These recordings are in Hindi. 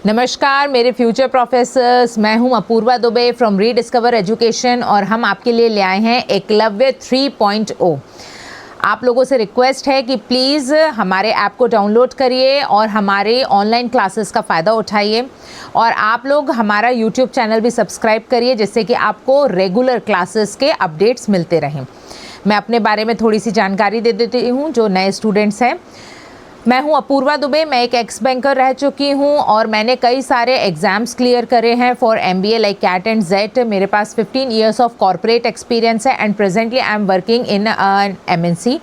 नमस्कार मेरे फ्यूचर प्रोफेसर्स, मैं हूं Apoorva Dubey from rediscover education और हम आपके लिए ले आए हैं एकलव्य 3.0। आप लोगों से रिक्वेस्ट है कि प्लीज़ हमारे ऐप को डाउनलोड करिए और हमारे ऑनलाइन क्लासेस का फ़ायदा उठाइए और आप लोग हमारा यूट्यूब चैनल भी सब्सक्राइब करिए जिससे कि आपको रेगुलर क्लासेस के अपडेट्स मिलते रहें। मैं अपने बारे में थोड़ी सी जानकारी दे देती हूँ जो नए स्टूडेंट्स हैं। मैं हूं अपूर्वा दुबे, मैं एक एक्स बैंकर रह चुकी हूं और मैंने कई सारे एग्ज़ाम्स क्लियर करे हैं for MBA like CAT and XAT. मेरे पास 15 इयर्स ऑफ कॉर्पोरेट एक्सपीरियंस है and presently I am working in MNC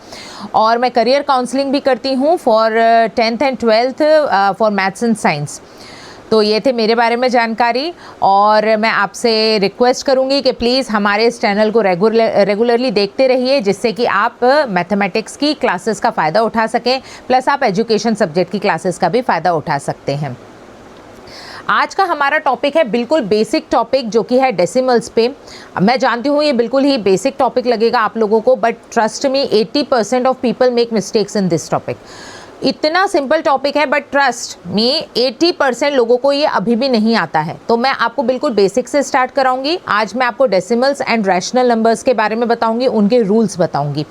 और मैं करियर काउंसलिंग भी करती हूं for 10th and 12th for maths and science. तो ये थे मेरे बारे में जानकारी और मैं आपसे रिक्वेस्ट करूंगी कि प्लीज़ हमारे इस चैनल को रेगुलरली देखते रहिए जिससे कि आप मैथमेटिक्स की क्लासेस का फ़ायदा उठा सकें, प्लस आप एजुकेशन सब्जेक्ट की क्लासेस का भी फ़ायदा उठा सकते हैं। आज का हमारा टॉपिक है बिल्कुल बेसिक टॉपिक जो कि है डेसिमल्स पे। मैं जानती हूँ ये बिल्कुल ही बेसिक टॉपिक लगेगा आप लोगों को, but trust me 80% of people make mistakes in this topic. इतना सिंपल टॉपिक है बट ट्रस्ट मी 80% लोगों को ये अभी भी नहीं आता है। तो मैं आपको बिल्कुल बेसिक से स्टार्ट कराऊंगी। आज मैं आपको डेसिमल्स एंड रैशनल नंबर्स के बारे में बताऊंगी, उनके रूल्स बताऊंगी।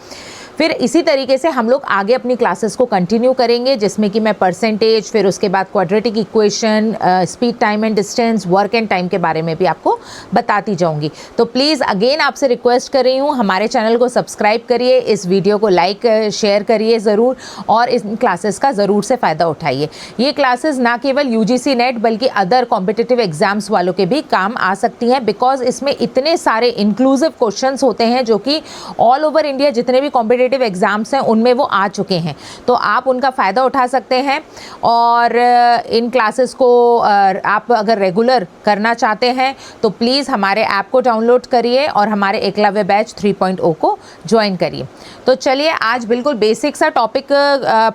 फिर इसी तरीके से हम लोग आगे अपनी क्लासेस को कंटिन्यू करेंगे जिसमें कि मैं परसेंटेज, फिर उसके बाद quadratic equation, speed, time and distance, work and time के बारे में भी आपको बताती जाऊंगी। तो प्लीज़ अगेन आपसे रिक्वेस्ट कर रही हूँ हमारे चैनल को सब्सक्राइब करिए, इस वीडियो को लाइक शेयर करिए ज़रूर और इस क्लासेस का ज़रूर से फ़ायदा उठाइए। ये क्लासेस ना केवल UGC नेट बल्कि अदर कॉम्पिटिटिव एग्जाम्स वालों के भी काम आ सकती हैं बिकॉज इसमें इतने सारे इंक्लूसिव क्वेश्चंस होते हैं जो कि ऑल ओवर इंडिया जितने भी कॉम्पिटिटिव एग्जाम्स हैं उनमें वो आ चुके हैं। तो आप उनका फ़ायदा उठा सकते हैं और इन क्लासेस को आप अगर रेगुलर करना चाहते हैं तो प्लीज़ हमारे ऐप को डाउनलोड करिए और हमारे एकलव्य बैच 3.0 को ज्वाइन करिए। तो चलिए आज बिल्कुल बेसिक सा टॉपिक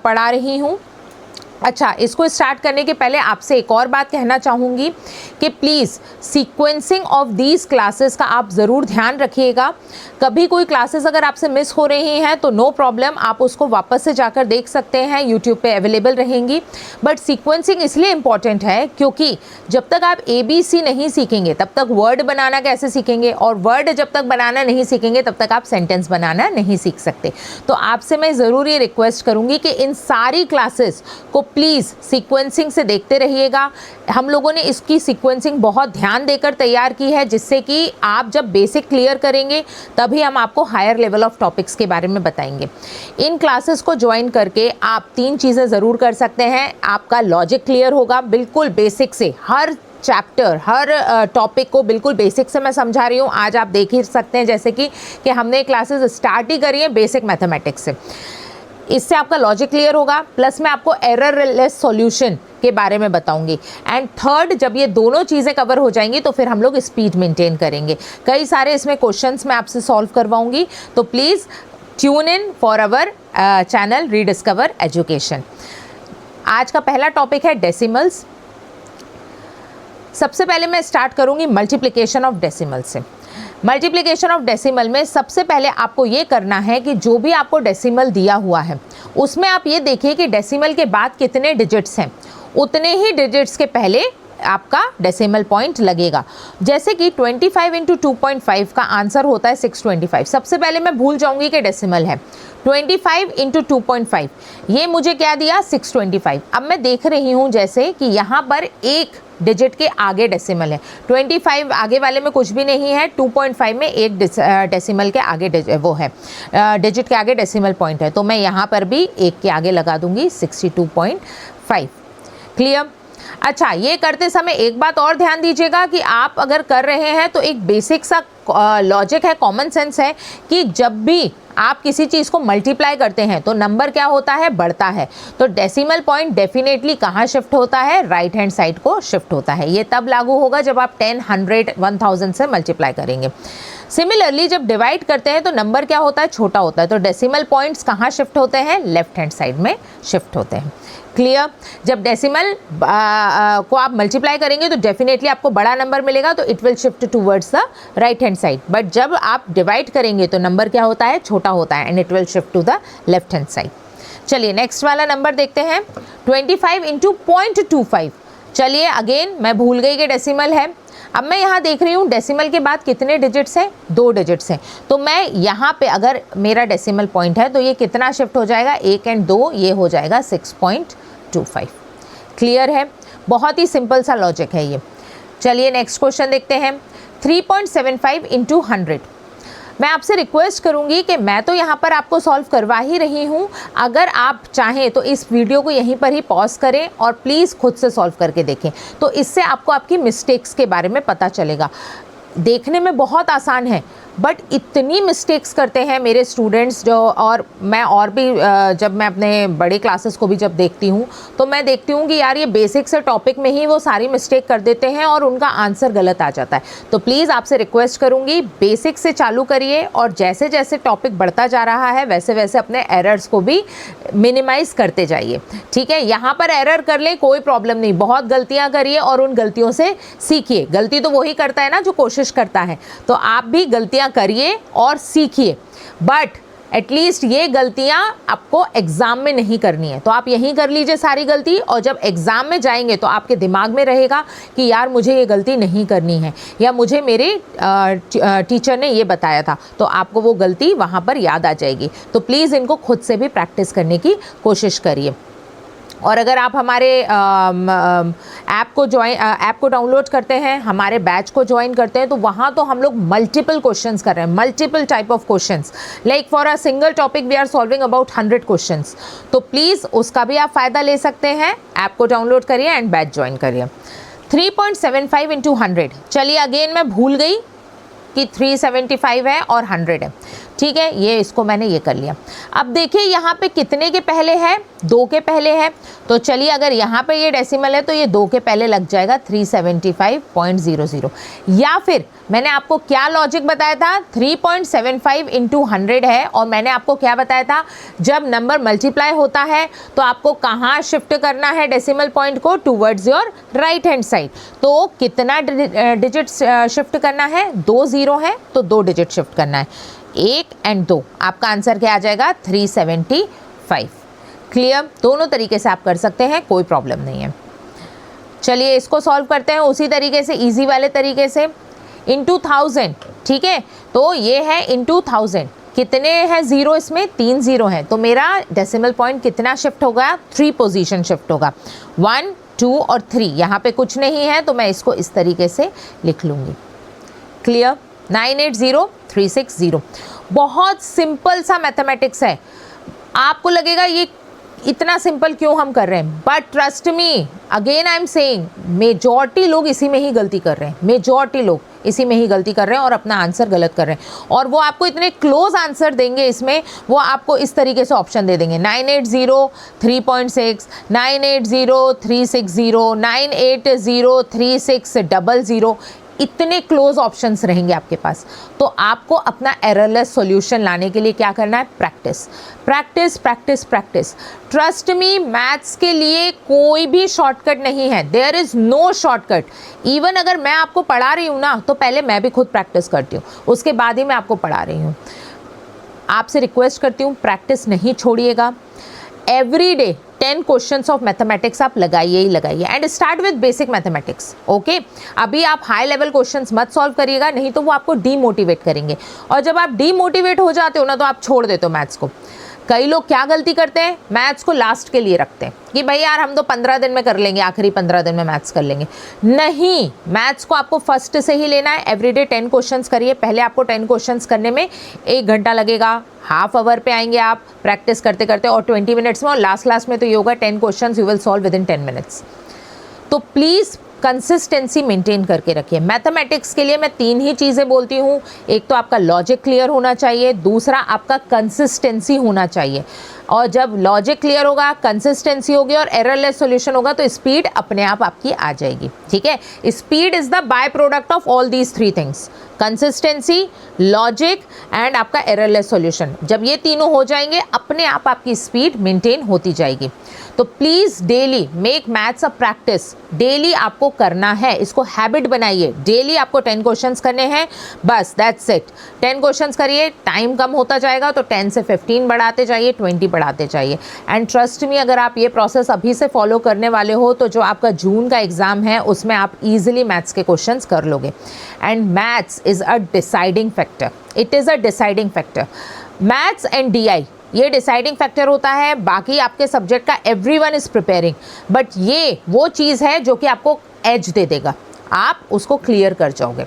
पढ़ा रही हूँ। अच्छा, इसको स्टार्ट करने के पहले आपसे एक और बात कहना चाहूँगी कि please sequencing of these classes का आप ज़रूर ध्यान रखिएगा। कभी कोई क्लासेस अगर आपसे मिस हो रही हैं तो नो प्रॉब्लम, आप उसको वापस से जाकर देख सकते हैं, यूट्यूब पे अवेलेबल रहेंगी। बट सीक्वेंसिंग इसलिए इम्पॉर्टेंट है क्योंकि जब तक आप ABC नहीं सीखेंगे तब तक वर्ड बनाना कैसे सीखेंगे, और वर्ड जब तक बनाना नहीं सीखेंगे तब तक आप सेंटेंस बनाना नहीं सीख सकते। तो आपसे मैं ज़रूर ये रिक्वेस्ट करूँगी कि इन सारी क्लासेस को प्लीज़ सीक्वेंसिंग से देखते रहिएगा। हम लोगों ने इसकी सीक्वेंसिंग बहुत ध्यान देकर तैयार की है जिससे कि आप जब बेसिक क्लियर करेंगे तभी हम आपको हायर लेवल ऑफ टॉपिक्स के बारे में बताएंगे। इन क्लासेस को ज्वाइन करके आप 3 चीज़ें ज़रूर कर सकते हैं। आपका लॉजिक क्लियर होगा बिल्कुल बेसिक से, हर चैप्टर, हर टॉपिक को बिल्कुल बेसिक से मैं समझा रही हूँ। आज आप देख ही सकते हैं जैसे कि हमने क्लासेस स्टार्ट ही करी है बेसिक मैथमेटिक्स से। इससे आपका लॉजिक क्लियर होगा, प्लस मैं आपको एररलेस सॉल्यूशन के बारे में बताऊंगी। एंड थर्ड, जब ये दोनों चीज़ें कवर हो जाएंगी तो फिर हम लोग स्पीड मेंटेन करेंगे। कई सारे इसमें क्वेश्चंस मैं आपसे सॉल्व करवाऊंगी। तो please tune in for our channel rediscover education. आज का पहला टॉपिक है डेसिमल्स। सबसे पहले मैं स्टार्ट करूंगी मल्टीप्लिकेशन ऑफ डेसिमल से। मल्टीप्लिकेशन ऑफ डेसिमल में सबसे पहले आपको ये करना है कि जो भी आपको डेसिमल दिया हुआ है उसमें आप ये देखिए कि डेसिमल के बाद कितने डिजिट्स हैं, उतने ही डिजिट्स के पहले आपका डेसिमल पॉइंट लगेगा। जैसे कि 25 × 2.5 का आंसर होता है 625। सबसे पहले मैं भूल जाऊंगी कि डेसिमल है। 25 × 2.5 ये मुझे क्या दिया, 625। अब मैं देख रही हूँ जैसे कि यहाँ पर एक डिजिट के आगे डेसिमल है। 25 आगे वाले में कुछ भी नहीं है, 2.5 में एक डेसिमल के आगे वो है, डिजिट के आगे डेसिमल पॉइंट है। तो मैं यहाँ पर भी एक के आगे लगा दूंगी 62.5। क्लियर? अच्छा, ये करते समय एक बात और ध्यान दीजिएगा कि आप अगर कर रहे हैं तो एक बेसिक सा लॉजिक है, कॉमन सेंस है कि जब भी आप किसी चीज़ को मल्टीप्लाई करते हैं तो नंबर क्या होता है, बढ़ता है। तो डेसिमल पॉइंट डेफिनेटली कहाँ शिफ्ट होता है, राइट हैंड साइड को शिफ्ट होता है। ये तब लागू होगा जब आप 10, 100, 1000 से मल्टीप्लाई करेंगे। सिमिलरली जब डिवाइड करते हैं तो नंबर क्या होता है, छोटा होता है। तो डेसिमल पॉइंट्स कहाँ शिफ्ट होते हैं, लेफ्ट हैंड साइड में शिफ्ट होते हैं। क्लियर? जब डेसिमल को आप मल्टीप्लाई करेंगे तो डेफिनेटली आपको बड़ा नंबर मिलेगा, तो it will shift towards the right hand side. But जब आप डिवाइड करेंगे तो नंबर क्या होता है, छोटा होता है, and it will shift to the left hand side. चलिए नेक्स्ट वाला नंबर देखते हैं। 25 × 0.25 चलिए अगेन मैं भूल गई कि डेसिमल है। अब मैं यहाँ देख रही हूँ डेसिमल के बाद कितने डिजिट्स हैं, 2 डिजिट्स हैं। तो मैं यहाँ पे अगर मेरा डेसिमल पॉइंट है तो ये कितना शिफ्ट हो जाएगा, 1 और 2, ये हो जाएगा 6.25। क्लियर है, बहुत ही सिंपल सा लॉजिक है ये। चलिए नेक्स्ट क्वेश्चन देखते हैं। 3.75 इंटू 100। मैं आपसे रिक्वेस्ट करूंगी कि मैं तो यहाँ पर आपको सॉल्व करवा ही रही हूँ, अगर आप चाहें तो इस वीडियो को यहीं पर ही पॉज करें और प्लीज़ खुद से सॉल्व करके देखें, तो इससे आपको आपकी मिस्टेक्स के बारे में पता चलेगा। देखने में बहुत आसान है बट इतनी मिस्टेक्स करते हैं मेरे स्टूडेंट्स जो, और मैं और भी जब मैं अपने बड़े क्लासेस को भी जब देखती हूँ तो मैं देखती हूँ कि यार ये बेसिक से टॉपिक में ही वो सारी मिस्टेक कर देते हैं और उनका आंसर गलत आ जाता है। तो प्लीज़ आपसे रिक्वेस्ट करूँगी बेसिक से चालू करिए और जैसे जैसे टॉपिक बढ़ता जा रहा है वैसे वैसे अपने एरर्स को भी मिनिमाइज़ करते जाइए, ठीक है। यहाँ पर एरर कर लें कोई प्रॉब्लम नहीं, बहुत गलतियाँ करिए और उन गलतियों से सीखिए। गलती तो वही करता है ना जो कोशिश करता है, तो आप भी गलतियाँ करिए और सीखिए, बट एटलीस्ट ये गलतियां आपको एग्जाम में नहीं करनी है। तो आप यहीं कर लीजिए सारी गलती, और जब एग्जाम में जाएंगे तो आपके दिमाग में रहेगा कि यार मुझे ये गलती नहीं करनी है, या मुझे मेरे टीचर ने ये बताया था, तो आपको वो गलती वहाँ पर याद आ जाएगी। तो प्लीज़ इनको खुद से भी प्रैक्टिस करने की कोशिश करिए। और अगर आप हमारे ऐप को डाउनलोड करते हैं, हमारे बैच को ज्वाइन करते हैं, तो वहाँ तो हम लोग मल्टीपल क्वेश्चंस कर रहे हैं, multiple type of questions, like for a single topic we are solving about 100 questions. तो प्लीज़ उसका भी आप फ़ायदा ले सकते हैं। ऐप को डाउनलोड करिए एंड बैच ज्वाइन करिए। 3.75 इंटू 100। चलिए अगेन मैं भूल गई कि 375 है और 100 है, ठीक है। ये इसको मैंने ये कर लिया। अब देखिए यहाँ पे कितने के पहले है, 2 के पहले है। तो चलिए अगर यहाँ पे ये डेसिमल है तो ये 2 के पहले लग जाएगा 375.00। या फिर मैंने आपको क्या लॉजिक बताया था, 3.75 इंटू 100 है, और मैंने आपको क्या बताया था, जब नंबर मल्टीप्लाई होता है तो आपको कहाँ शिफ्ट करना है डेसिमल पॉइंट को, towards your right hand side. तो कितना डिजिट शिफ्ट करना है, 2 0 है तो 2 डिजिट शिफ्ट करना है, 1 और 2। आपका आंसर क्या आ जाएगा, 375। क्लियर, दोनों तरीके से आप कर सकते हैं, कोई प्रॉब्लम नहीं है। चलिए इसको सॉल्व करते हैं उसी तरीके से, इजी वाले तरीके से, इंटू 1000, ठीक है। तो ये है इंटू 1000, कितने हैं ज़ीरो इसमें, 3 0 हैं, तो मेरा डेसिमल पॉइंट कितना शिफ्ट होगा, 3 पोजीशन शिफ्ट होगा, 1 2 और 3। यहाँ पे कुछ नहीं है तो मैं इसको इस तरीके से लिख लूँगी। क्लियर, 980360। बहुत सिंपल सा मैथमेटिक्स है। आपको लगेगा ये इतना सिंपल क्यों हम कर रहे हैं, but trust me, again I am saying, majority लोग इसी में ही गलती कर रहे हैं, मेजॉरिटी लोग इसी में ही गलती कर रहे हैं और अपना आंसर गलत कर रहे हैं। और वो आपको इतने क्लोज आंसर देंगे इसमें, वो आपको इस तरीके से ऑप्शन दे देंगे, 980 3.6, 980 360, 980 3600, इतने क्लोज ऑप्शंस रहेंगे आपके पास। तो आपको अपना एररलेस सॉल्यूशन लाने के लिए क्या करना है, practice practice practice practice. Trust me, maths के लिए कोई भी शॉर्टकट नहीं है, there is no shortcut. Even अगर मैं आपको पढ़ा रही हूँ ना, तो पहले मैं भी खुद प्रैक्टिस करती हूँ, उसके बाद ही मैं आपको पढ़ा रही हूँ। आपसे रिक्वेस्ट करती हूँ प्रैक्टिस नहीं छोड़िएगा। Every day 10 questions of mathematics आप लगाइए ही लगाइए, and start with basic mathematics, okay. अभी आप हाई लेवल क्वेश्चंस मत सॉल्व करिएगा, नहीं तो वो आपको डीमोटिवेट करेंगे, और जब आप डीमोटिवेट हो जाते हो ना तो आप छोड़ देते हो मैथ्स को। कई लोग क्या गलती करते हैं, मैथ्स को लास्ट के लिए रखते हैं कि भाई यार हम तो 15 दिन में कर लेंगे, आखिरी 15 दिन में मैथ्स कर लेंगे। नहीं, मैथ्स को आपको फर्स्ट से ही लेना है। एवरीडे 10 क्वेश्चंस करिए। पहले आपको 10 क्वेश्चंस करने में 1 घंटा लगेगा, हाफ आवर पे आएंगे आप प्रैक्टिस करते करते, और 20 मिनट्स में, और लास्ट में तो ये होगा 10 questions you will solve with in 10 minutes. तो प्लीज़ कंसिस्टेंसी मेंटेन करके रखिए। मैथमेटिक्स के लिए मैं 3 ही चीज़ें बोलती हूँ, एक तो आपका लॉजिक क्लियर होना चाहिए, दूसरा आपका कंसिस्टेंसी होना चाहिए, और जब लॉजिक क्लियर होगा, कंसिस्टेंसी होगी और एररलेस सॉल्यूशन होगा तो स्पीड अपने आप आपकी आ जाएगी, ठीक है। Speed is the by product of all these 3 things, consistency, logic and आपका एररलेस सॉल्यूशन। जब ये तीनों हो जाएंगे, अपने आप आपकी स्पीड मेंटेन होती जाएगी। तो please daily make maths a practice, daily आपको करना है, इसको हैबिट बनाइए। डेली आपको 10 क्वेश्चंस करने हैं, बस दैट्स इट। 10 क्वेश्चंस करिए, टाइम कम होता जाएगा तो 10 से 15 बढ़ाते जाइए, 20 बढ़ाते जाइए। एंड ट्रस्ट मी, अगर आप ये प्रोसेस अभी से फॉलो करने वाले हो तो जो आपका जून का एग्ज़ाम है उसमें आप ईजिली मैथ्स के क्वेश्चंस कर लोगे। And maths is a deciding factor, it is a deciding factor. Maths and DI ये डिसाइडिंग फैक्टर होता है, बाकी आपके सब्जेक्ट का एवरीवन इज़ प्रिपेयरिंग, बट ये वो चीज़ है जो कि आपको एज दे देगा, आप उसको क्लियर कर जाओगे।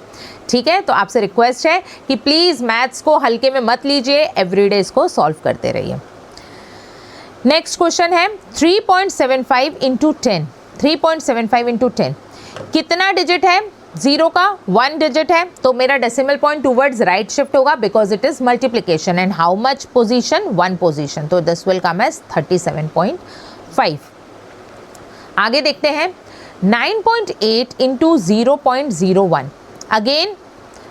ठीक है, तो आपसे रिक्वेस्ट है कि प्लीज़ मैथ्स को हल्के में मत लीजिए, एवरीडे इसको सॉल्व करते रहिए। नेक्स्ट क्वेश्चन है 3.75 इंटू 10, 3.75 इंटू 10 कितना डिजिट है? 0 का 1 डिजिट है, तो मेरा decimal point towards right shift होगा because it is multiplication. And how much position? 1 position, तो दिस विल कम एज 37.5। आगे देखते हैं 9.8 इंटू 0.01। अगेन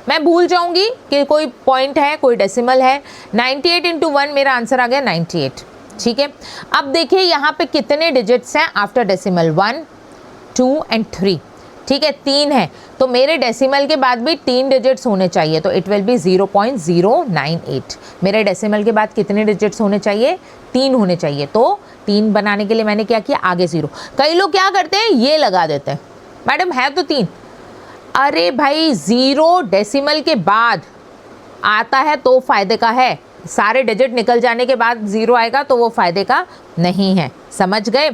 मैं भूल जाऊंगी कि कोई पॉइंट है, कोई डेसिमल है। 98 इंटू 1 मेरा आंसर आ गया 98। ठीक है, अब देखिए यहाँ पे कितने डिजिट्स हैं आफ्टर डेसिमल? 1, 2 एंड 3। ठीक है, 3 है, तो मेरे डेसिमल के बाद भी 3 डिजिट्स होने चाहिए, तो इट विल बी 0.098। मेरे डेसिमल के बाद कितने डिजिट्स होने चाहिए? 3 होने चाहिए। तो 3 बनाने के लिए मैंने क्या किया? आगे 0। कई लोग क्या करते हैं, ये लगा देते हैं, मैडम है तो 3। अरे भाई 0 डेसिमल के बाद आता है तो फ़ायदे का है, सारे डिजिट निकल जाने के बाद 0 आएगा तो वो फ़ायदे का नहीं है, समझ गए?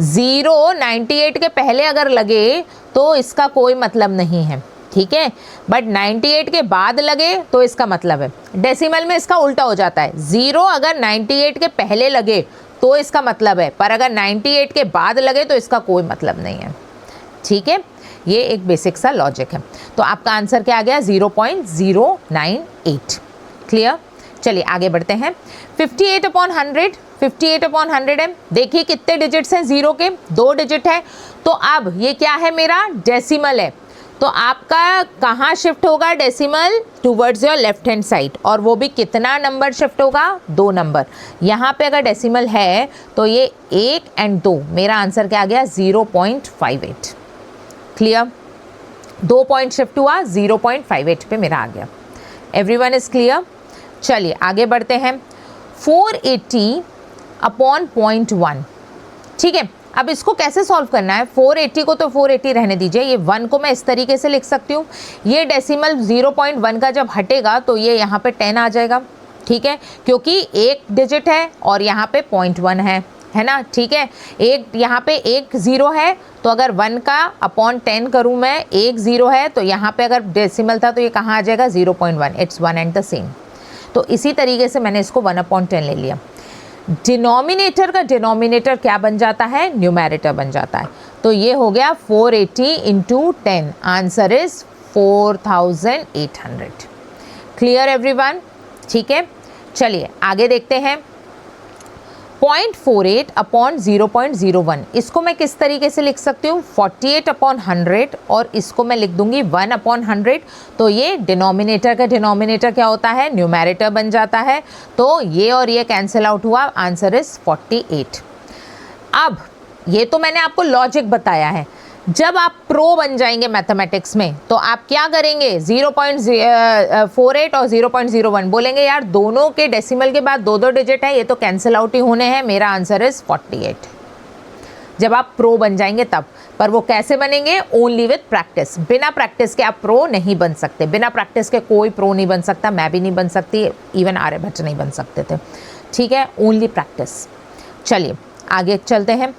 0 98 के पहले अगर लगे तो इसका कोई मतलब नहीं है, ठीक है, बट 98 के बाद लगे तो इसका मतलब है। डेसिमल में इसका उल्टा हो जाता है, 0 अगर 98 के पहले लगे तो इसका मतलब है, पर अगर 98 के बाद लगे तो इसका कोई मतलब नहीं है। ठीक है, ये एक बेसिक सा लॉजिक है। तो आपका आंसर क्या आ गया? 0.098। क्लियर? चलिए आगे बढ़ते हैं। 58/100, 58/100 है। देखिए कितने डिजिट्स हैं 0 के? 2 डिजिट है। तो अब ये क्या है? मेरा डेसिमल है, तो आपका कहाँ शिफ्ट होगा decimal? Towards your left hand side, और वो भी कितना नंबर शिफ्ट होगा? 2 नंबर। यहाँ पे अगर डेसिमल है तो ये 1 एंड 2, मेरा आंसर क्या आ गया? 0.58। क्लियर? 2 पॉइंट शिफ्ट हुआ, 0.58 पे मेरा आ गया। Everyone is clear? चलिए आगे बढ़ते हैं। 480/0.1। ठीक है, अब इसको कैसे सॉल्व करना है? 480 को तो 480 रहने दीजिए, ये 1 को मैं इस तरीके से लिख सकती हूँ। ये डेसिमल 0.1 का जब हटेगा तो ये यहाँ पे 10 आ जाएगा। ठीक है, क्योंकि एक डिजिट है और यहाँ पे 0.1 है ना? ठीक है, एक यहाँ पे 1 0 है, तो अगर 1 का अपॉन 10 करूँ मैं, 1 0 है, तो यहाँ पे अगर डेसिमल था तो ये कहाँ आ जाएगा? 0.1। It's 1 and the same. तो इसी तरीके से मैंने इसको 1/10 ले लिया। डिनोमिनेटर का डिनोमिनेटर क्या बन जाता है? न्यूमैरेटर बन जाता है। तो ये हो गया 480 into 10, answer is 4800। Clear everyone? ठीक है, चलिए आगे देखते हैं। 0.48/0.01, इसको मैं किस तरीके से लिख सकती हूँ? 48/100, और इसको मैं लिख दूंगी 1/100। तो ये डिनोमिनेटर का डिनोमिनेटर क्या होता है? न्यूमैरेटर बन जाता है। तो ये और ये कैंसिल आउट हुआ, आंसर इज 48। अब ये तो मैंने आपको लॉजिक बताया है। जब आप प्रो बन जाएंगे मैथमेटिक्स में तो आप क्या करेंगे? 0.48 और 0.01 बोलेंगे यार दोनों के डेसिमल के बाद 2 डिजिट है, ये तो कैंसिल आउट ही होने हैं, मेरा आंसर इज 48। जब आप प्रो बन जाएंगे तब। पर वो कैसे बनेंगे? Only with practice. बिना प्रैक्टिस के आप प्रो नहीं बन सकते। बिना प्रैक्टिस के कोई प्रो नहीं बन सकता, मैं भी नहीं बन सकती, इवन आर्यभट्ट नहीं बन सकते थे। ठीक है, ओनली प्रैक्टिस। चलिए आगे चलते हैं।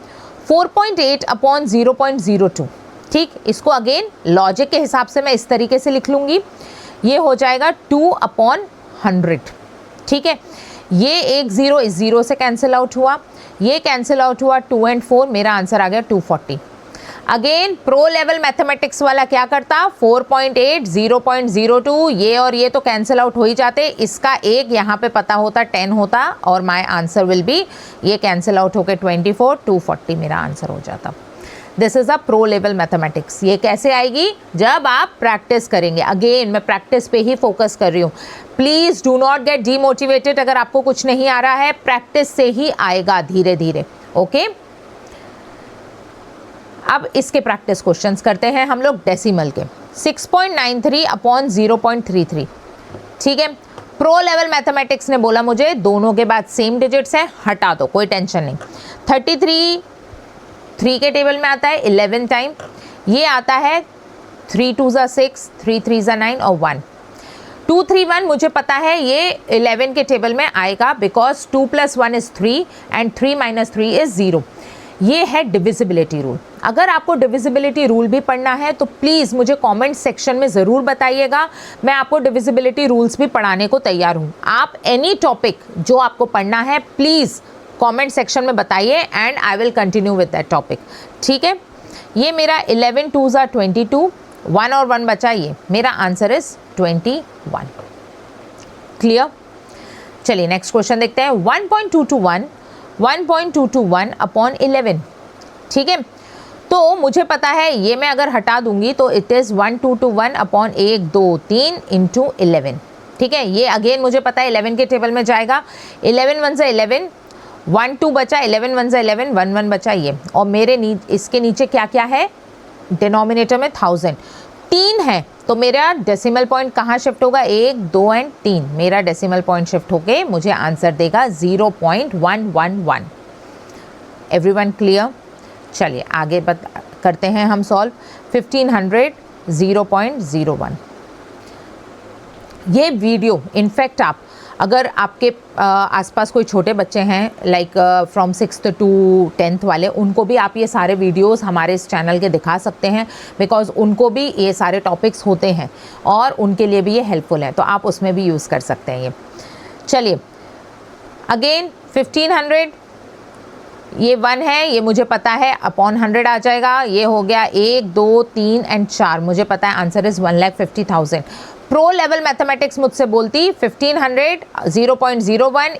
4.8/0.02। ठीक, इसको अगेन लॉजिक के हिसाब से मैं इस तरीके से लिख लूँगी, ये हो जाएगा 2/100। ठीक है, ये 1 0 इस 0 से कैंसिल आउट हुआ, ये कैंसिल आउट हुआ, 2 एंड 4, मेरा आंसर आ गया 240। अगेन प्रो लेवल मैथमेटिक्स वाला क्या करता? 4.8 0.02, ये और ये तो कैंसिल आउट हो ही जाते, इसका एक यहाँ पे पता होता 10 होता, और माय आंसर विल बी, ये कैंसिल आउट होकर 24, 240 मेरा आंसर हो जाता। This is a pro level mathematics. ये कैसे आएगी? जब आप प्रैक्टिस करेंगे। अगेन मैं प्रैक्टिस पे ही फोकस कर रही हूँ। Please do not gate demotivated. अगर आपको कुछ नहीं आ रहा है, प्रैक्टिस से ही आएगा धीरे धीरे। ओके, अब इसके प्रैक्टिस क्वेश्चंस करते हैं हम लोग डेसिमल के। 6.93/0.33। ठीक है, प्रो लेवल मैथमेटिक्स ने बोला मुझे दोनों के बाद सेम डिजिट्स है, हटा दो, कोई टेंशन नहीं। 33 3 के टेबल में आता है 11 टाइम, ये आता है 3 2 ज़ा 6, 3 3 ज़ा 9 और 1 2 3 1 मुझे पता है ये 11 के टेबल में आएगा, बिकॉज 2 + 1 इज़ 3 एंड 3 - 3 इज़ 0। ये है डिविजिबिलिटी रूल। अगर आपको डिविजिबिलिटी रूल भी पढ़ना है तो प्लीज़ मुझे कमेंट सेक्शन में ज़रूर बताइएगा, मैं आपको डिविजिबिलिटी रूल्स भी पढ़ाने को तैयार हूँ। आप एनी टॉपिक जो आपको पढ़ना है प्लीज़ कमेंट सेक्शन में बताइए and I will continue with that topic, ठीक है। ये मेरा 11 2 ज़ा 22, 1 और 1 बचा, ये मेरा आंसर इज़ 21। क्लियर? चलिए नेक्स्ट क्वेश्चन देखते हैं। 1.221 अपॉन 11, ठीक है। तो मुझे पता है ये मैं अगर हटा दूंगी तो इट इज़ 1221 अपॉन 1 2 3 इंटू 11, ठीक है। ये अगेन मुझे पता है 11 के टेबल में जाएगा। 11 1 ज़ा 11, 1 2 बचा, 11 1 ज़ा 11, 1 1 बचा ये, और मेरे इसके नीचे क्या क्या है, डिनोमिनेटर में 1000 3 है, तो मेरा डेसिमल पॉइंट कहाँ शिफ्ट होगा, 1 2 एंड 3, मेरा डेसिमल पॉइंट शिफ्ट होके मुझे आंसर देगा 0.111। Everyone clear? चलिए आगे करते हैं हम सॉल्व। 1500 0.01। ये वीडियो इनफैक्ट आप अगर आपके आसपास कोई छोटे बच्चे हैं like from 6th to 10th वाले, उनको भी आप ये सारे वीडियोस हमारे इस चैनल के दिखा सकते हैं, बिकॉज उनको भी ये सारे टॉपिक्स होते हैं और उनके लिए भी ये हेल्पफुल है, तो आप उसमें भी यूज़ कर सकते हैं ये। चलिए अगेन 1500, ये 1 है, ये मुझे पता है, अपॉन 100 आ जाएगा, ये हो गया 1 2 3 एंड 4, मुझे पता है answer is 1,50,000। Pro level mathematics मुझसे बोलती 1500 0.01,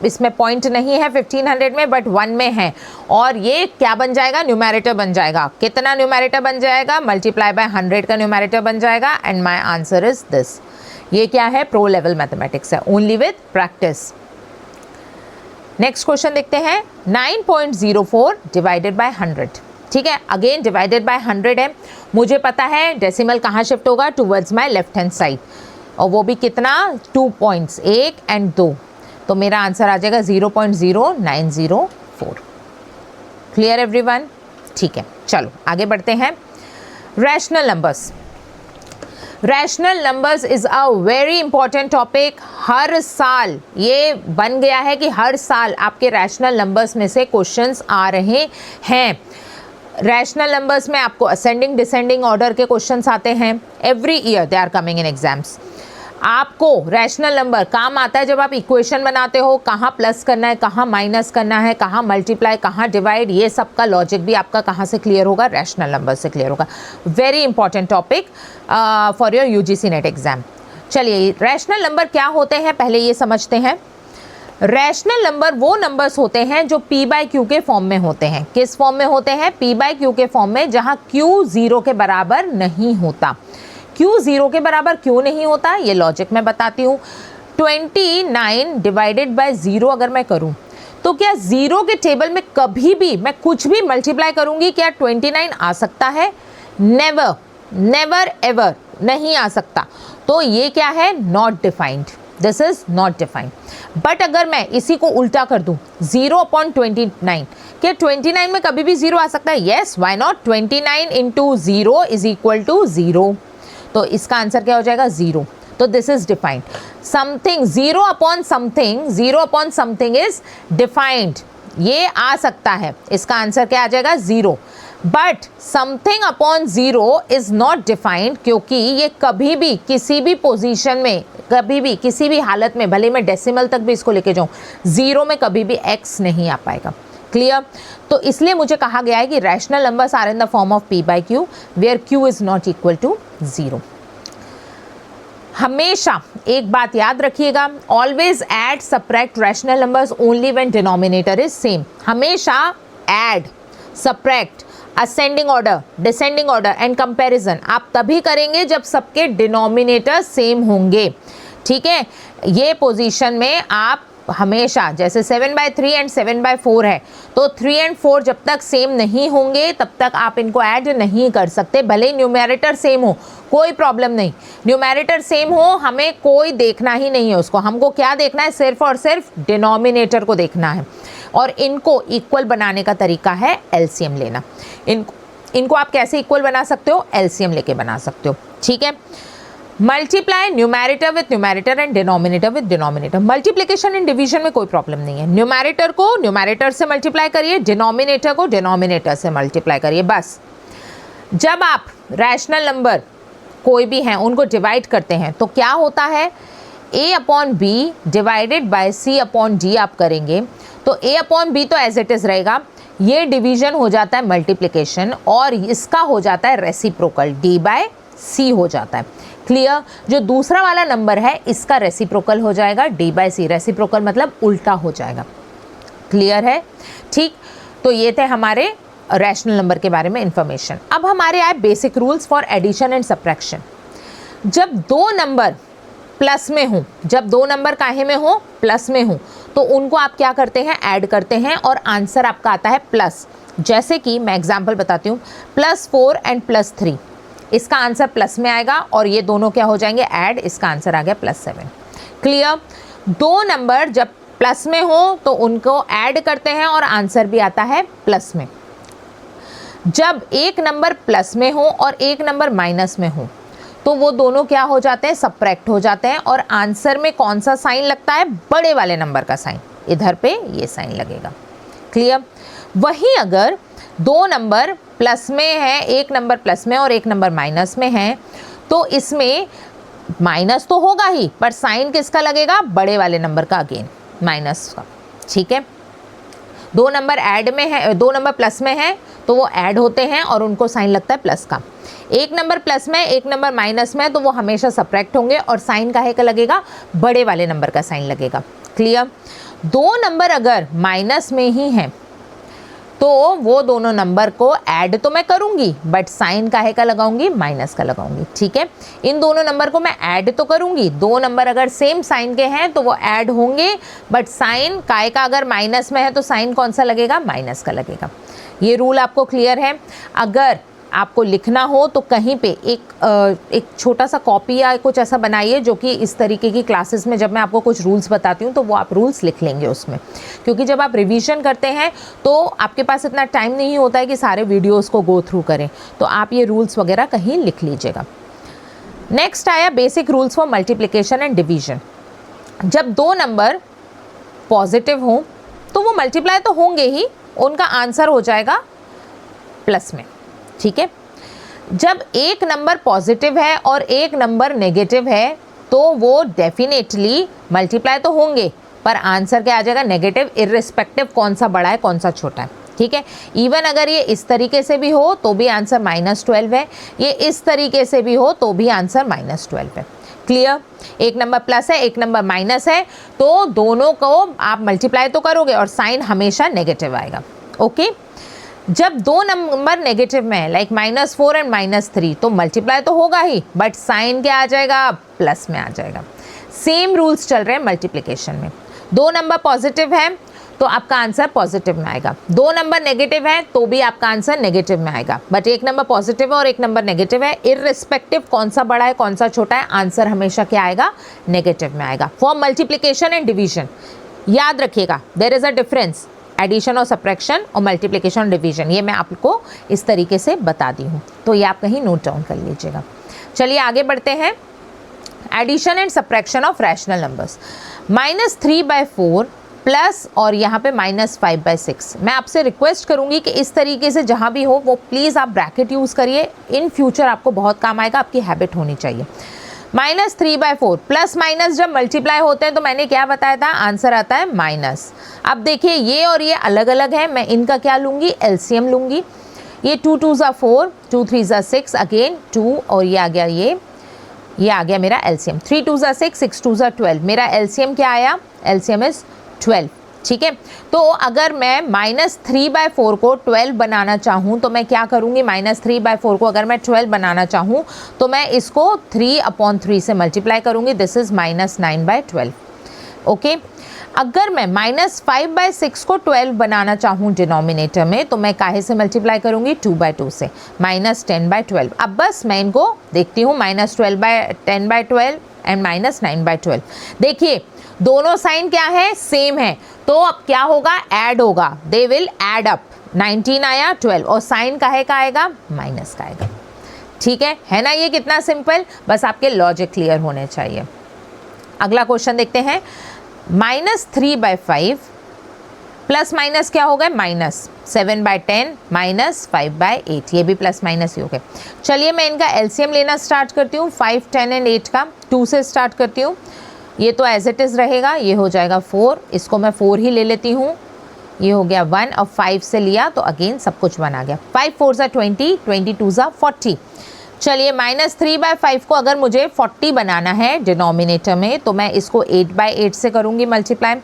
इसमें पॉइंट नहीं है 1500 में, बट 1 में है, और ये क्या बन जाएगा, न्यूमैरेटर बन जाएगा। कितना न्यूमैरेटर बन जाएगा, मल्टीप्लाई बाय 100 का न्यूमैरेटर बन जाएगा, and my answer is this. ये क्या है, प्रो लेवल मैथमेटिक्स है, only with practice. Next question देखते हैं। 9.04 डिवाइडेड बाय 100, ठीक है। अगेन डिवाइडेड बाय 100 है, मुझे पता है डेसिमल कहाँ शिफ्ट होगा, towards my left hand side, और वो भी कितना, 2 पॉइंट्स, 1 एंड 2, तो मेरा आंसर आ जाएगा 0.0904। Clear everyone? ठीक है, चलो आगे बढ़ते हैं। Rational numbers. Rational numbers is a very important topic. हर साल ये बन गया है कि हर साल आपके रैशनल नंबर्स में से क्वेश्चंस आ रहे हैं। रैशनल नंबर्स में आपको असेंडिंग डिसेंडिंग ऑर्डर के क्वेश्चंस आते हैं, every year they are coming in exams. आपको रैशनल नंबर काम आता है जब आप इक्वेशन बनाते हो, कहाँ प्लस करना है, कहाँ माइनस करना है, कहाँ मल्टीप्लाई, कहाँ डिवाइड, ये सब का लॉजिक भी आपका कहाँ से क्लियर होगा, रैशनल नंबर से क्लियर होगा। Very important topic for your UGC net exam. चलिए रैशनल नंबर क्या होते हैं पहले ये समझते हैं। रैशनल नंबर वो नंबर्स होते हैं जो p बाई क्यू के फॉर्म में होते हैं। किस फॉर्म में होते हैं, p बाई क्यू के फॉर्म में, जहां q 0 के बराबर नहीं होता। q 0 के बराबर क्यों नहीं होता, ये लॉजिक मैं बताती हूँ। 29 डिवाइडेड बाय 0 अगर मैं करूँ तो क्या 0 के टेबल में कभी भी मैं कुछ भी मल्टीप्लाई करूँगी, क्या 29 आ सकता है? नेवर, नेवर एवर नहीं आ सकता। तो ये क्या है, not defined, this is not defined. But अगर मैं इसी को उल्टा कर दूं 0/29, क्या 29 में कभी भी 0 आ सकता है? Yes, why not. 29 into 0 is equal to 0, तो इसका आंसर क्या हो जाएगा, 0। तो this is defined. Something 0/something is defined, ये आ सकता है, इसका आंसर क्या आ जाएगा, 0। But something upon 0 is not defined, क्योंकि ये कभी भी किसी भी पोजीशन में, कभी भी किसी भी हालत में, भले मैं डेसिमल तक भी इसको लेके जाऊं, 0 में कभी भी x नहीं आ पाएगा। क्लियर? तो इसलिए मुझे कहा गया है कि rational numbers are in the form of p by q where q is not equal to 0। हमेशा एक बात याद रखिएगा, always add subtract rational numbers only when denominator is same. हमेशा add, subtract, ascending order, descending order and comparison आप तभी करेंगे जब सबके डिनोमिनेटर सेम होंगे। ठीक है, ये पोजीशन में आप हमेशा जैसे 7/3 एंड 7/4 है, तो 3 एंड 4 जब तक सेम नहीं होंगे तब तक आप इनको ऐड नहीं कर सकते, भले ही न्यूमेरेटर सेम हो, कोई प्रॉब्लम नहीं। न्यूमेरेटर सेम हो, हमें कोई देखना ही नहीं है उसको, हमको क्या देखना है, सिर्फ और सिर्फ डिनोमिनेटर को देखना है। और इनको इक्वल बनाने का तरीका है एलसीएम लेना। इनको आप कैसे इक्वल बना सकते हो, एलसीएम लेके बना सकते हो, ठीक है। Multiply numerator with numerator and denominator with denominator. Multiplication and division में कोई प्रॉब्लम नहीं है, न्यूमेरेटर को न्यूमेरेटर से मल्टीप्लाई करिए, डिनोमिनेटर को डिनोमिनेटर से मल्टीप्लाई करिए, बस। जब आप रैशनल नंबर कोई भी हैं उनको डिवाइड करते हैं तो क्या होता है, a/b डिवाइडेड बाय c/d आप करेंगे तो a/b तो एज इट इज रहेगा, ये डिवीजन हो जाता है मल्टीप्लिकेशन और इसका हो जाता है रेसिप्रोकल, d/c हो जाता है। क्लियर। जो दूसरा वाला नंबर है इसका रेसिप्रोकल हो जाएगा d/c, रेसिप्रोकल मतलब उल्टा हो जाएगा। क्लियर है, ठीक। तो ये थे हमारे रैशनल नंबर के बारे में इंफॉर्मेशन। अब हमारे आए basic rules for addition and subtraction. जब दो नंबर प्लस में हो, जब दो नंबर काहे में हो, प्लस में हो, तो उनको आप क्या करते हैं, ऐड करते हैं और आंसर आपका आता है प्लस। जैसे कि मैं एग्जांपल बताती हूँ, +4 एंड +3, इसका आंसर प्लस में आएगा और ये दोनों क्या हो जाएंगे, ऐड, इसका आंसर आ गया +7। क्लियर। दो नंबर जब प्लस में हो तो उनको ऐड करते हैं और आंसर भी आता है प्लस में। जब एक नंबर प्लस में हो और एक नंबर माइनस में हो तो वो दोनों क्या हो जाते हैं, सब्ट्रैक्ट हो जाते हैं और आंसर में कौन सा साइन लगता है, बड़े वाले नंबर का साइन, इधर पे ये साइन लगेगा। क्लियर। वहीं अगर दो नंबर प्लस में है, एक नंबर प्लस में और एक नंबर माइनस में है, तो इसमें माइनस तो होगा ही पर साइन किसका लगेगा, बड़े वाले नंबर का, अगेन माइनस का। ठीक है। दो नंबर ऐड में है, दो नंबर प्लस में है तो वो ऐड होते हैं और उनको साइन लगता है प्लस का। एक नंबर प्लस में, एक नंबर माइनस में, तो वो हमेशा सब्ट्रैक्ट होंगे और साइन काहे का लगेगा, बड़े वाले नंबर का साइन लगेगा। क्लियर। दो नंबर अगर माइनस में ही हैं तो वो दोनों नंबर को ऐड तो मैं करूंगी बट साइन काहे का लगाऊंगी, माइनस का लगाऊंगी। ठीक है। इन दोनों नंबर को मैं ऐड तो करूंगी, दो नंबर अगर सेम साइन के हैं तो वो ऐड होंगे बट साइन काहे का अगर माइनस में है तो साइन कौन सा लगेगा, माइनस का लगेगा। ये रूल आपको क्लियर है। अगर आपको लिखना हो तो कहीं पे एक छोटा सा कॉपी या कुछ ऐसा बनाइए जो कि इस तरीके की क्लासेस में जब मैं आपको कुछ रूल्स बताती हूँ तो वो आप रूल्स लिख लेंगे उसमें, क्योंकि जब आप रिवीजन करते हैं तो आपके पास इतना टाइम नहीं होता है कि सारे वीडियोस को गो थ्रू करें, तो आप ये रूल्स वगैरह कहीं लिख लीजिएगा। नेक्स्ट आया basic rules for multiplication and division. जब दो नंबर पॉजिटिव हों तो वो मल्टीप्लाई तो होंगे ही, उनका आंसर हो जाएगा प्लस में। ठीक है। जब एक नंबर पॉजिटिव है और एक नंबर नेगेटिव है तो वो डेफिनेटली मल्टीप्लाई तो होंगे पर आंसर क्या आ जाएगा, नेगेटिव, इर्रिस्पेक्टिव कौन सा बड़ा है कौन सा छोटा है। ठीक है। इवन अगर ये इस तरीके से भी हो तो भी आंसर -12 है, ये इस तरीके से भी हो तो भी आंसर -12 है। क्लियर। एक नंबर प्लस है, एक नंबर माइनस है, तो दोनों को आप मल्टीप्लाई तो करोगे और साइन हमेशा नेगेटिव आएगा। ओके। जब दो नंबर नेगेटिव में है, लाइक -4 एंड -3, तो मल्टीप्लाई तो होगा ही बट साइन क्या आ जाएगा, प्लस में आ जाएगा। सेम रूल्स चल रहे हैं मल्टीप्लिकेशन में। दो नंबर पॉजिटिव है तो आपका आंसर पॉजिटिव में आएगा, दो नंबर नेगेटिव है तो भी आपका आंसर नेगेटिव में आएगा, बट एक नंबर पॉजिटिव है और एक नंबर नेगेटिव है, इररिस्पेक्टिव कौन सा बड़ा है कौन सा छोटा है, आंसर हमेशा क्या आएगा, नेगेटिव में आएगा। फॉर मल्टीप्लिकेशन एंड डिवीजन याद रखिएगा, there is a difference, addition और सब्ट्रैक्शन और मल्टीप्लिकेशन और डिवीजन, ये मैं आपको इस तरीके से बता दी हूँ, तो ये आप कहीं नोट डाउन कर लीजिएगा। चलिए आगे बढ़ते हैं। Addition and subtraction of rational numbers. -3/4 plus और यहाँ पे -5/6। मैं आपसे रिक्वेस्ट करूँगी कि इस तरीके से जहाँ भी हो वो प्लीज़ आप ब्रैकेट यूज़ करिए, इन फ्यूचर आपको बहुत काम आएगा, आपकी हैबिट होनी चाहिए। -3/4 प्लस माइनस जब मल्टीप्लाई होते हैं तो मैंने क्या बताया था, आंसर आता है माइनस। अब देखिए ये और ये अलग अलग है, मैं इनका क्या लूँगी, एलसीएम लूँगी। ये 2 2 ज़ा 4, 2 3 ज़ा 6, अगेन 2 और ये आ गया, ये आ गया मेरा एलसीएम। 3 2 ज़ा 6, 6 2 ज़ा 12, मेरा एलसीएम क्या आया, एलसीएम इज़ 12। ठीक है। तो अगर मैं -3/4 को 12 बनाना चाहूँ तो मैं क्या करूँगी, -3/4 को अगर मैं 12 बनाना चाहूँ तो मैं इसको 3/3 से मल्टीप्लाई करूँगी, दिस इज़ -9/12। ओके अगर मैं -5/6 को 12 बनाना चाहूँ डिनोमिनेटर में, तो मैं काहे से मल्टीप्लाई करूँगी, 2/2 से, -10/12। अब बस मैं इनको देखती हूँ, -12/10/12 एंड -9/12। देखिए दोनों साइन क्या है, सेम है, तो अब क्या होगा, ऐड होगा, दे विल ऐड अप। 19 आया, 12, और साइन काहे का आएगा, माइनस का आएगा। ठीक है ना, ये कितना सिंपल, बस आपके लॉजिक क्लियर होने चाहिए। अगला क्वेश्चन देखते हैं, -3/5 प्लस माइनस क्या हो गए, -7/10 -5/8, ये भी प्लस माइनस ही हो गए। चलिए मैं इनका एलसीएम लेना स्टार्ट करती हूँ, 5, 10 एंड 8 का। 2 से स्टार्ट करती हूँ, ये तो एज इट इज़ रहेगा, ये हो जाएगा 4, इसको मैं 4 ही ले लेती हूँ, ये हो गया 1, और 5 से लिया तो अगेन सब कुछ 1 आ गया। 5 4 ज़ा 20, 22 ज़ा 40। चलिए -3/5 को अगर मुझे 40 बनाना है डिनोमिनेटर में, तो मैं इसको 8/8 से करूँगी मल्टीप्लाई,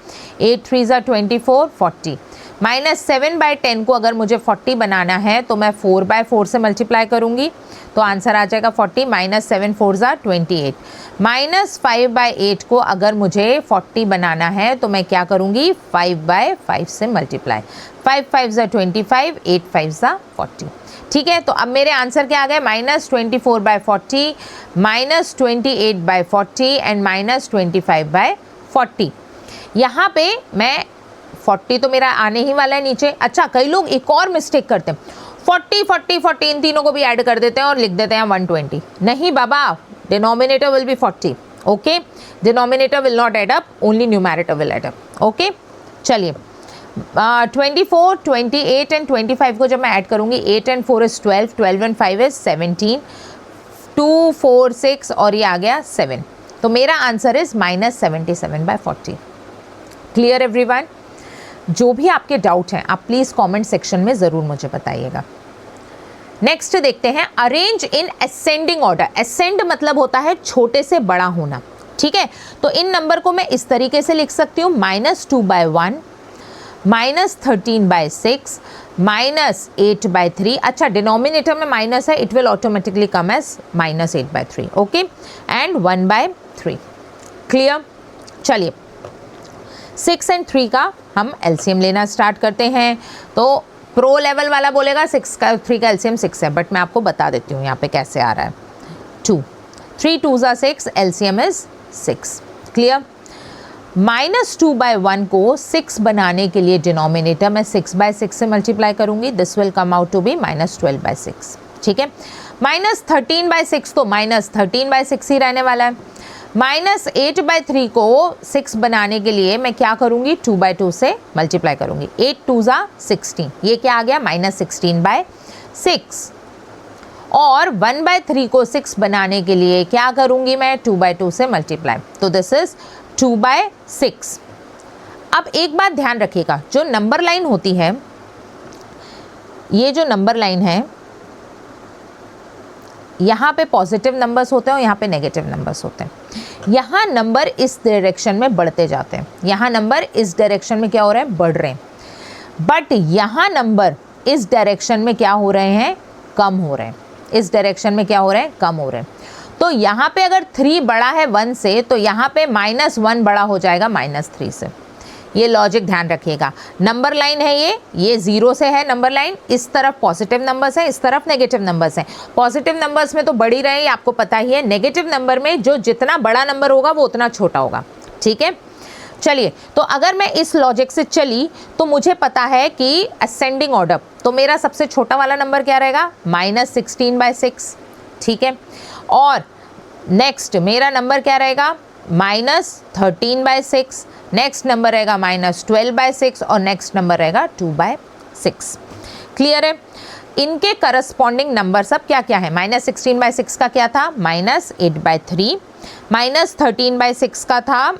8 3 ज़ा 24, 40। -7/10 को अगर मुझे 40 बनाना है, तो मैं 4/4 से मल्टीप्लाई करूँगी, तो आंसर आ जाएगा 40, -7 4 ज़ा 28। -5/8 को अगर मुझे 40 बनाना है, तो मैं क्या करूँगी, 5/5 से मल्टीप्लाई, 5 5 ज़ा 25, 8 5 ज़ा 40। ठीक है, तो अब मेरे आंसर क्या आ गए, -24/40, -28/40 एंड -25/40। यहाँ पे मैं 40 तो मेरा आने ही वाला है नीचे। अच्छा, कई लोग एक और मिस्टेक करते हैं, 40 40 40 इन तीनों को भी ऐड कर देते हैं और लिख देते हैं 120। नहीं बाबा, denominator will be 40, okay, denominator will not add up, only numerator will add up. Okay चलिए 24, 28 एंड 25 को जब मैं ऐड करूँगी, 8 एंड 4 इज़ 12, 12 एंड 5 इज़ 17, 2 4 6 और ये आ गया 7, तो मेरा आंसर इज़ -77/40। Clear everyone? जो भी आपके डाउट हैं आप प्लीज़ कमेंट सेक्शन में ज़रूर मुझे बताइएगा। नेक्स्ट देखते हैं, arrange in ascending order. Ascend मतलब होता है छोटे से बड़ा होना, ठीक है, तो इन नंबर को मैं इस तरीके से लिख सकती हूँ, -2/1, -13/6, -8/3। अच्छा, डिनोमिनेटर में माइनस है, it will automatically come as -8/3, okay, and 1/3। Clear? चलिए 6 एंड 3 का हम एलसीएम लेना स्टार्ट करते हैं। तो प्रो लेवल वाला बोलेगा 6 का 3 का एलसीएम 6 है, बट मैं आपको बता देती हूँ यहाँ पे कैसे आ रहा है। 2 3 2 ज़ा 6, एलसीएम इज 6। क्लियर? -2/1 को 6 बनाने के लिए डिनोमिनेटर में 6/6 से मल्टीप्लाई करूंगी, this will come out to be -12/6। ठीक है, -13/6 तो -13/6 ही रहने वाला है। -8/3 को 6 बनाने के लिए मैं क्या करूंगी, 2/2 से मल्टीप्लाई करूंगी, 8 2 ज़ा 16, ये क्या आ गया, -16/6। और 1/3 को 6 बनाने के लिए क्या करूंगी मैं, 2/2 से मल्टीप्लाई, तो दिस इज 2/6। अब एक बात ध्यान रखिएगा, जो नंबर लाइन होती है, ये जो नंबर लाइन है, यहाँ पे पॉजिटिव नंबर्स होते हैं और यहाँ पे नेगेटिव नंबर्स होते हैं। यहाँ नंबर इस डायरेक्शन में बढ़ते जाते हैं, यहाँ नंबर इस डायरेक्शन में क्या हो रहे हैं, बढ़ रहे हैं, बट यहाँ नंबर इस डायरेक्शन में क्या हो रहे हैं, कम हो रहे हैं, इस डायरेक्शन में क्या हो रहे हैं, कम हो रहे हैं। तो यहाँ पे अगर 3 बड़ा है 1 से, तो यहाँ पे -1 बड़ा हो जाएगा -3 से। ये लॉजिक ध्यान रखिएगा। नंबर लाइन है ये 0 से है नंबर लाइन, इस तरफ पॉजिटिव नंबर्स हैं, इस तरफ नेगेटिव नंबर्स हैं। पॉजिटिव नंबर्स में तो बढ़ ही रहे हैं, आपको पता ही है। नेगेटिव नंबर में जो जितना बड़ा नंबर होगा वो उतना छोटा होगा। ठीक है, चलिए, तो अगर मैं इस लॉजिक से चली तो मुझे पता है कि असेंडिंग ऑर्डर, तो मेरा सबसे छोटा वाला नंबर क्या रहेगा, -16/6। ठीक है, और नेक्स्ट मेरा नंबर क्या रहेगा, -13/6, नेक्स्ट नंबर रहेगा -12/6 और नेक्स्ट नंबर रहेगा 2/6। क्लियर है? इनके करस्पॉन्डिंग नंबर सब क्या क्या है, -16/6 का क्या था, -8/3, -13/6 का था,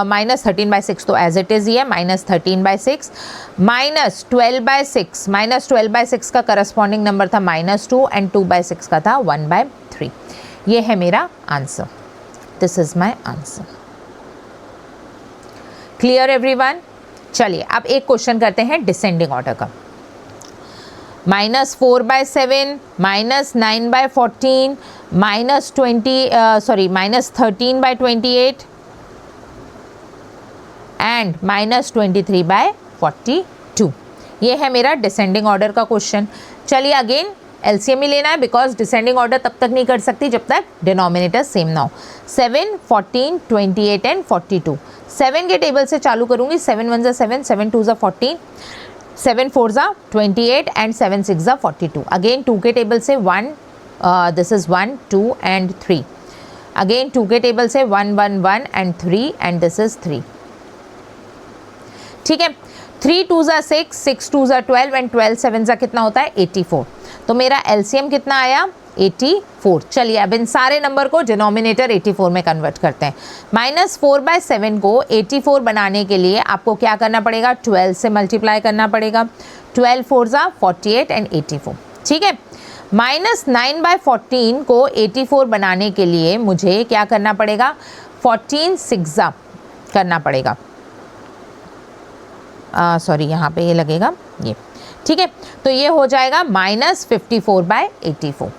-13/6 तो एज इट इज़ ही है, -13/6, -12/6, -12/6 का करस्पॉन्डिंग नंबर था -2 एंड 2/6 का था 1/3। ये है मेरा answer, this is my answer. Clear everyone? चलिए अब एक क्वेश्चन करते हैं डिसेंडिंग ऑर्डर का। -4/7, -9/14, -13/28, एंड -23/42। ये है मेरा डिसेंडिंग ऑर्डर का क्वेश्चन। चलिए अगेन एलसीएम ही लेना है, बिकॉज डिसेंडिंग ऑर्डर तब तक नहीं कर सकती जब तक डिनोमिनेटर सेम ना हो। 7, 14, 28 एंड 42। 7 के टेबल से चालू करूंगी। 7 1 7, 7 2 14, 7 4 28 एंड 7 6 42। अगेन 2 के टेबल से 1, दिस इज 1 2 एंड 3। अगेन 2 के टेबल से 1 1 1 एंड 3 एंड दिस इज 3। ठीक है, 3 2 6, 6 2 12 एंड 12 7 कितना होता है 84। तो मेरा एलसीएम कितना आया 84। चलिए अब इन सारे नंबर को डिनोमिनेटर 84 में कन्वर्ट करते हैं। -4/7 को 84 बनाने के लिए आपको क्या करना पड़ेगा, 12 से मल्टीप्लाई करना पड़ेगा। 12 4 48 एंड 84। ठीक है, -9/14 को 84 बनाने के लिए मुझे क्या करना पड़ेगा, 14 6 करना पड़ेगा। सॉरी यहाँ पे ये लगेगा ये। ठीक है, तो ये हो जाएगा -54/84।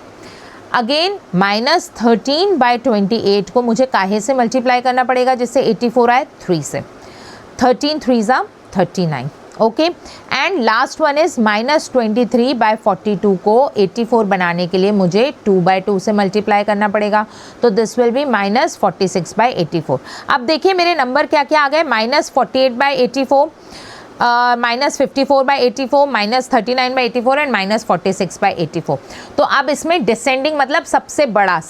अगेन -13/28 को मुझे काहे से मल्टीप्लाई करना पड़ेगा जिससे 84 आए, 3 से। 13 3 39। Okay, and last one is -23/42 को 84 बनाने के लिए मुझे 2/2 से मल्टीप्लाई करना पड़ेगा। तो दिस विल बी -46/84। अब देखिए मेरे नंबर क्या क्या आ गए, -48/84, -54/84, -39/84 एंड -46/84। तो अब इसमें डिसेंडिंग मतलब सबसे बड़ा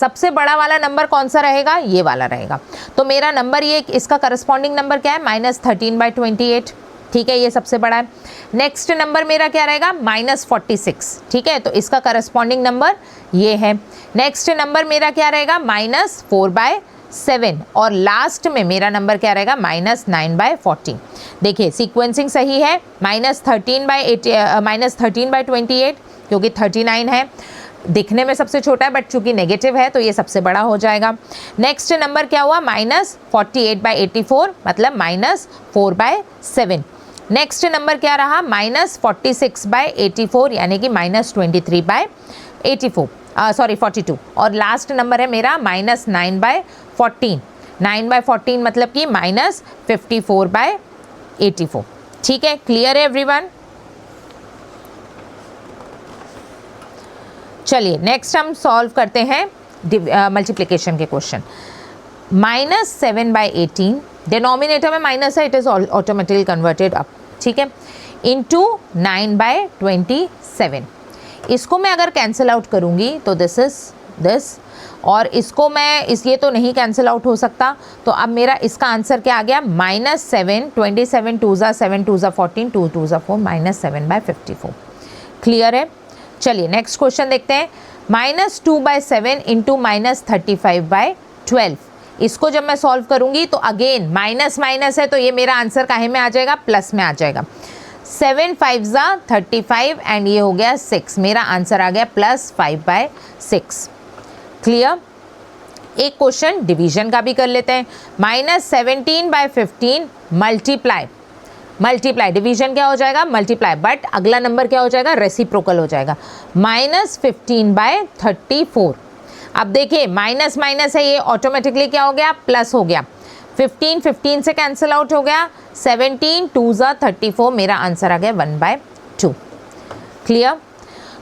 वाला नंबर कौन सा रहेगा, ये वाला रहेगा। तो मेरा नंबर ये, इसका करस्पॉन्डिंग नंबर क्या है, -13/28। ठीक है, ये सबसे बड़ा है। नेक्स्ट नंबर मेरा क्या रहेगा, -46। ठीक है, तो इसका करस्पॉन्डिंग नंबर ये है। नेक्स्ट नंबर मेरा क्या रहेगा, -4/7 और लास्ट में मेरा नंबर क्या रहेगा, -9/14। देखिए सीक्वेंसिंग सही है, -13/28 क्योंकि 39 है, दिखने में सबसे छोटा है बट चूंकि नेगेटिव है तो ये सबसे बड़ा हो जाएगा। नेक्स्ट नंबर क्या हुआ, -48/84 मतलब -4/7। नेक्स्ट नंबर क्या रहा, -46/84 यानी कि -23/42 और लास्ट नंबर है मेरा -9/14। 9/14 मतलब कि -54/84। ठीक है, क्लियर है एवरीवन। चलिए नेक्स्ट हम सॉल्व करते हैं मल्टीप्लिकेशन के क्वेश्चन। -7/18, डिनोमिनेटर में माइनस है, it is automatically converted up. ठीक है, इंटू 9/27। इसको मैं अगर कैंसिल आउट करूंगी तो दिस इज दिस, और इसको मैं ये तो नहीं कैंसिल आउट हो सकता, तो अब मेरा इसका आंसर क्या आ गया, -7, 27 2 7 2 14 2 2 4 -7/54। क्लियर है। चलिए नेक्स्ट क्वेश्चन देखते हैं। -2/7 इंटू -35/12। इसको जब मैं सॉल्व करूंगी तो अगेन माइनस माइनस है, तो ये मेरा आंसर काहे में आ जाएगा, प्लस में आ जाएगा। 7 5 35 एंड ये हो गया 6, मेरा आंसर आ गया +5/6। क्लियर। एक क्वेश्चन डिवीजन का भी कर लेते हैं। -17/15 मल्टीप्लाई, डिवीजन क्या हो जाएगा, मल्टीप्लाई, बट अगला नंबर क्या हो जाएगा, रेसिप्रोकल हो जाएगा। -15/34। अब देखिए माइनस माइनस है, ये ऑटोमेटिकली क्या हो गया, प्लस हो गया। 15 से कैंसिल आउट हो गया। 17 2 34, मेरा आंसर आ गया 1/2। क्लियर।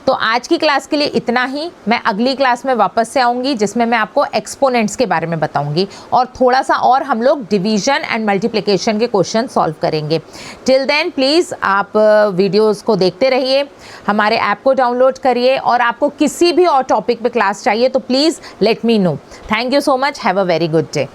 तो आज की क्लास के लिए इतना ही। मैं अगली क्लास में वापस से आऊँगी जिसमें मैं आपको एक्सपोनेंट्स के बारे में बताऊँगी और थोड़ा सा और हम लोग डिवीजन एंड मल्टीप्लिकेशन के क्वेश्चन सॉल्व करेंगे। टिल देन प्लीज़ आप वीडियोस को देखते रहिए, हमारे ऐप को डाउनलोड करिए, और आपको किसी भी और टॉपिक पे क्लास चाहिए तो please let me know. Thank you so much, have a very good day.